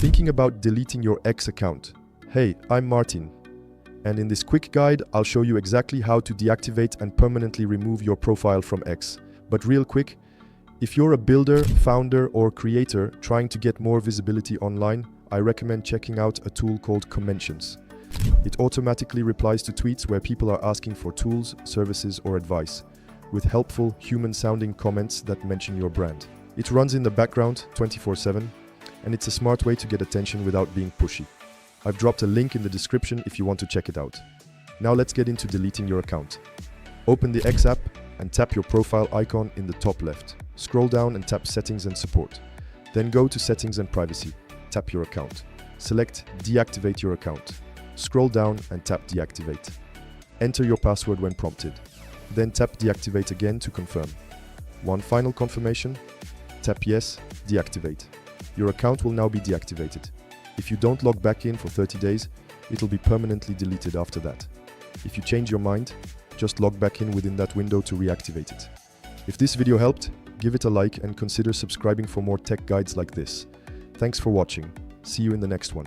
Thinking about deleting your X account? Hey, I'm Martin, and in this quick guide, I'll show you exactly how to deactivate and permanently remove your profile from X. But real quick, if you're a builder, founder, or creator trying to get more visibility online, I recommend checking out a tool called Commentions. It automatically replies to tweets where people are asking for tools, services, or advice, with helpful, human-sounding comments that mention your brand. It runs in the background 24/7, and it's a smart way to get attention without being pushy. I've dropped a link in the description if you want to check it out. Now let's get into deleting your account. Open the X app and tap your profile icon in the top left. Scroll down and tap Settings and Support. Then go to Settings and Privacy. Tap your account. Select Deactivate your account. Scroll down and tap Deactivate. Enter your password when prompted. Then tap Deactivate again to confirm. One final confirmation. Tap Yes, Deactivate. Your account will now be deactivated. If you don't log back in for 30 days, it'll be permanently deleted after that. If you change your mind, just log back in within that window to reactivate it. If this video helped, give it a like and consider subscribing for more tech guides like this. Thanks for watching. See you in the next one.